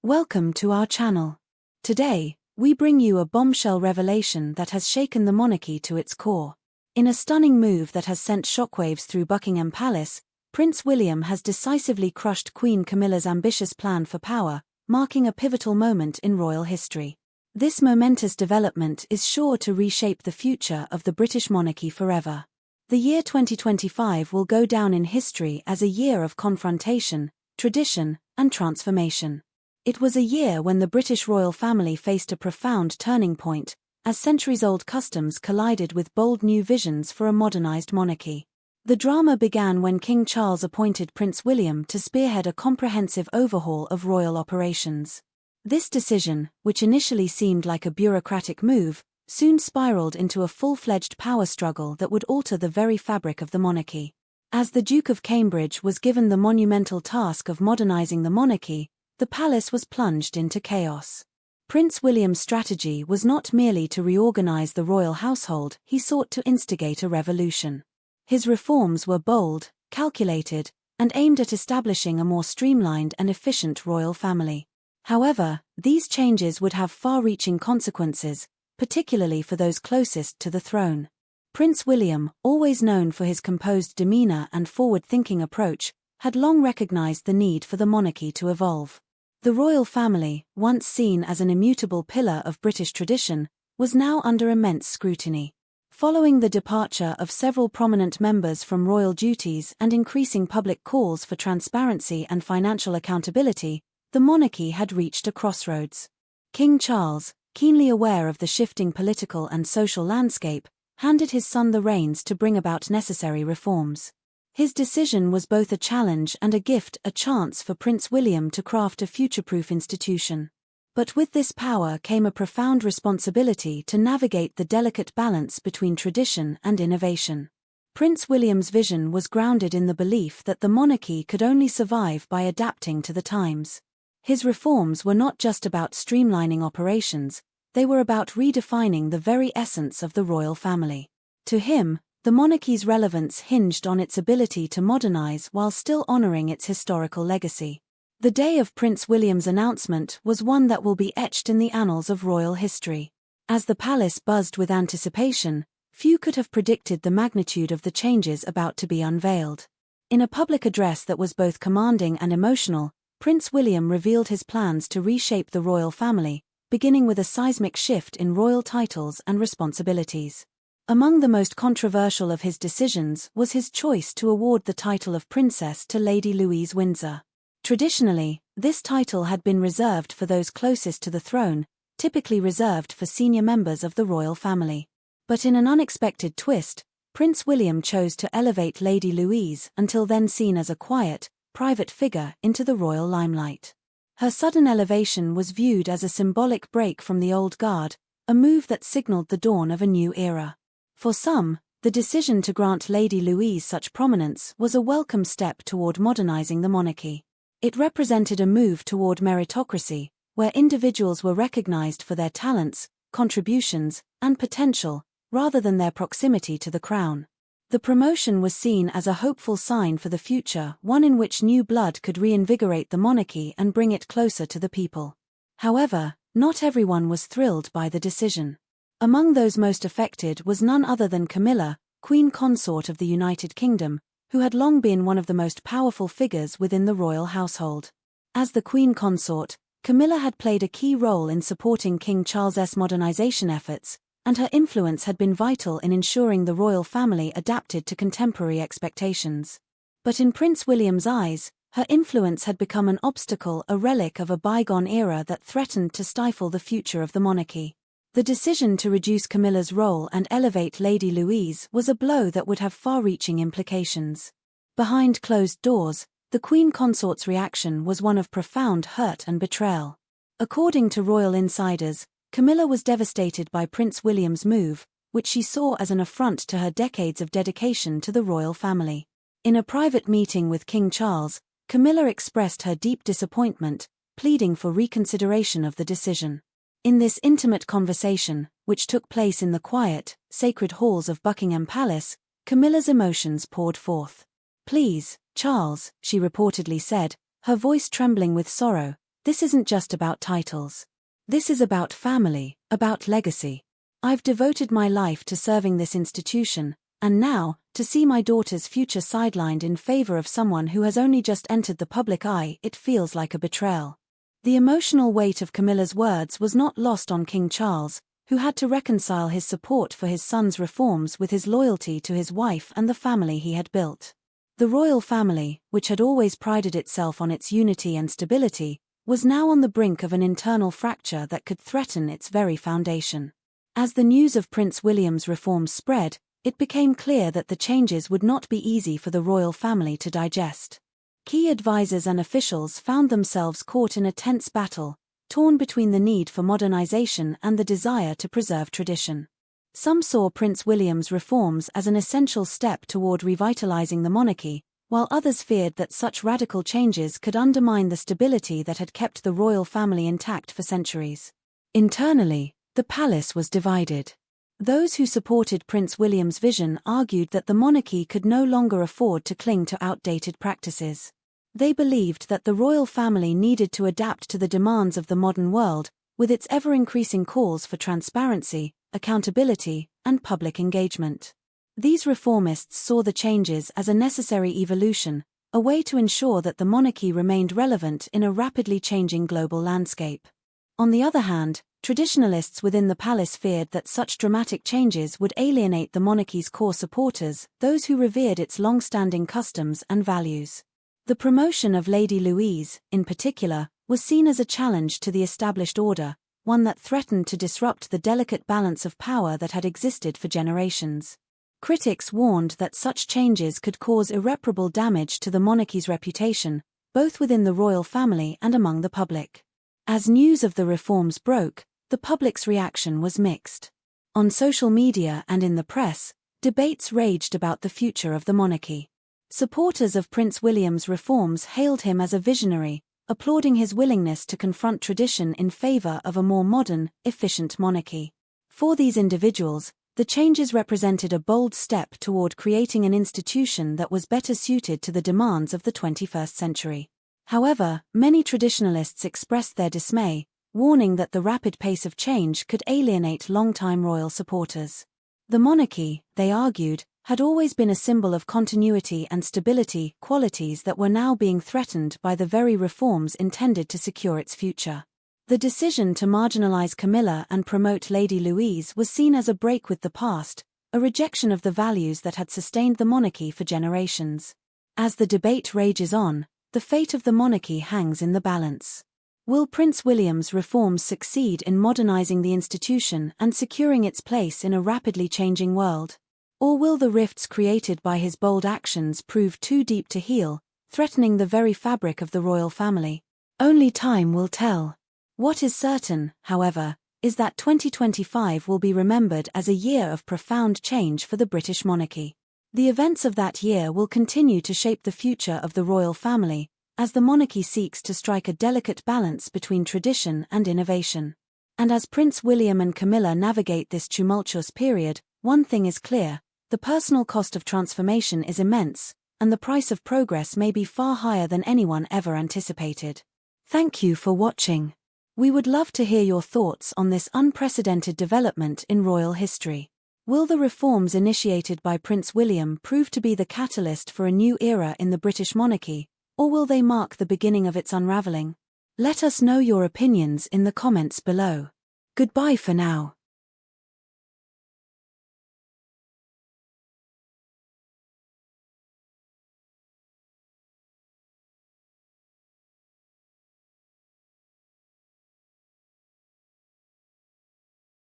Welcome to our channel. Today, we bring you a bombshell revelation that has shaken the monarchy to its core. In a stunning move that has sent shockwaves through Buckingham Palace, Prince William has decisively crushed Queen Camilla's ambitious plan for power, marking a pivotal moment in royal history. This momentous development is sure to reshape the future of the British monarchy forever. The year 2025 will go down in history as a year of confrontation, tradition, and transformation. It was a year when the British royal family faced a profound turning point, as centuries-old customs collided with bold new visions for a modernized monarchy. The drama began when King Charles appointed Prince William to spearhead a comprehensive overhaul of royal operations. This decision, which initially seemed like a bureaucratic move, soon spiraled into a full-fledged power struggle that would alter the very fabric of the monarchy. As the Duke of Cambridge was given the monumental task of modernizing the monarchy, the palace was plunged into chaos. Prince William's strategy was not merely to reorganize the royal household, he sought to instigate a revolution. His reforms were bold, calculated, and aimed at establishing a more streamlined and efficient royal family. However, these changes would have far-reaching consequences, particularly for those closest to the throne. Prince William, always known for his composed demeanor and forward-thinking approach, had long recognized the need for the monarchy to evolve. The royal family, once seen as an immutable pillar of British tradition, was now under immense scrutiny. Following the departure of several prominent members from royal duties and increasing public calls for transparency and financial accountability, the monarchy had reached a crossroads. King Charles, keenly aware of the shifting political and social landscape, handed his son the reins to bring about necessary reforms. His decision was both a challenge and a gift, a chance for Prince William to craft a future-proof institution. But with this power came a profound responsibility to navigate the delicate balance between tradition and innovation. Prince William's vision was grounded in the belief that the monarchy could only survive by adapting to the times. His reforms were not just about streamlining operations, they were about redefining the very essence of the royal family. To him, the monarchy's relevance hinged on its ability to modernize while still honoring its historical legacy. The day of Prince William's announcement was one that will be etched in the annals of royal history. As the palace buzzed with anticipation, few could have predicted the magnitude of the changes about to be unveiled. In a public address that was both commanding and emotional, Prince William revealed his plans to reshape the royal family, beginning with a seismic shift in royal titles and responsibilities. Among the most controversial of his decisions was his choice to award the title of Princess to Lady Louise Windsor. Traditionally, this title had been reserved for those closest to the throne, typically reserved for senior members of the royal family. But in an unexpected twist, Prince William chose to elevate Lady Louise, until then seen as a quiet, private figure, into the royal limelight. Her sudden elevation was viewed as a symbolic break from the old guard, a move that signaled the dawn of a new era. For some, the decision to grant Lady Louise such prominence was a welcome step toward modernizing the monarchy. It represented a move toward meritocracy, where individuals were recognized for their talents, contributions, and potential, rather than their proximity to the crown. The promotion was seen as a hopeful sign for the future, one in which new blood could reinvigorate the monarchy and bring it closer to the people. However, not everyone was thrilled by the decision. Among those most affected was none other than Camilla, Queen Consort of the United Kingdom, who had long been one of the most powerful figures within the royal household. As the Queen Consort, Camilla had played a key role in supporting King Charles's modernization efforts, and her influence had been vital in ensuring the royal family adapted to contemporary expectations. But in Prince William's eyes, her influence had become an obstacle, a relic of a bygone era that threatened to stifle the future of the monarchy. The decision to reduce Camilla's role and elevate Lady Louise was a blow that would have far-reaching implications. Behind closed doors, the Queen Consort's reaction was one of profound hurt and betrayal. According to royal insiders, Camilla was devastated by Prince William's move, which she saw as an affront to her decades of dedication to the royal family. In a private meeting with King Charles, Camilla expressed her deep disappointment, pleading for reconsideration of the decision. In this intimate conversation, which took place in the quiet, sacred halls of Buckingham Palace, Camilla's emotions poured forth. "Please, Charles," she reportedly said, her voice trembling with sorrow, this isn't just about titles. This is about family, about legacy. I've devoted my life to serving this institution, and now, to see my daughter's future sidelined in favor of someone who has only just entered the public eye, it feels like a betrayal. The emotional weight of Camilla's words was not lost on King Charles, who had to reconcile his support for his son's reforms with his loyalty to his wife and the family he had built. The royal family, which had always prided itself on its unity and stability, was now on the brink of an internal fracture that could threaten its very foundation. As the news of Prince William's reforms spread, it became clear that the changes would not be easy for the royal family to digest. Key advisors and officials found themselves caught in a tense battle, torn between the need for modernization and the desire to preserve tradition. Some saw Prince William's reforms as an essential step toward revitalizing the monarchy, while others feared that such radical changes could undermine the stability that had kept the royal family intact for centuries. Internally, the palace was divided. Those who supported Prince William's vision argued that the monarchy could no longer afford to cling to outdated practices. They believed that the royal family needed to adapt to the demands of the modern world, with its ever-increasing calls for transparency, accountability, and public engagement. These reformists saw the changes as a necessary evolution, a way to ensure that the monarchy remained relevant in a rapidly changing global landscape. On the other hand, traditionalists within the palace feared that such dramatic changes would alienate the monarchy's core supporters, those who revered its long-standing customs and values. The promotion of Lady Louise, in particular, was seen as a challenge to the established order, one that threatened to disrupt the delicate balance of power that had existed for generations. Critics warned that such changes could cause irreparable damage to the monarchy's reputation, both within the royal family and among the public. As news of the reforms broke, the public's reaction was mixed. On social media and in the press, debates raged about the future of the monarchy. Supporters of Prince William's reforms hailed him as a visionary, applauding his willingness to confront tradition in favor of a more modern, efficient monarchy. For these individuals, the changes represented a bold step toward creating an institution that was better suited to the demands of the 21st century. However, many traditionalists expressed their dismay, warning that the rapid pace of change could alienate longtime royal supporters. The monarchy, they argued, had always been a symbol of continuity and stability, qualities that were now being threatened by the very reforms intended to secure its future. The decision to marginalize Camilla and promote Lady Louise was seen as a break with the past, a rejection of the values that had sustained the monarchy for generations. As the debate rages on, the fate of the monarchy hangs in the balance. Will Prince William's reforms succeed in modernizing the institution and securing its place in a rapidly changing world? Or will the rifts created by his bold actions prove too deep to heal, threatening the very fabric of the royal family? Only time will tell. What is certain, however, is that 2025 will be remembered as a year of profound change for the British monarchy. The events of that year will continue to shape the future of the royal family, as the monarchy seeks to strike a delicate balance between tradition and innovation. And as Prince William and Camilla navigate this tumultuous period, one thing is clear: the personal cost of transformation is immense, and the price of progress may be far higher than anyone ever anticipated. Thank you for watching. We would love to hear your thoughts on this unprecedented development in royal history. Will the reforms initiated by Prince William prove to be the catalyst for a new era in the British monarchy, or will they mark the beginning of its unraveling? Let us know your opinions in the comments below. Goodbye for now.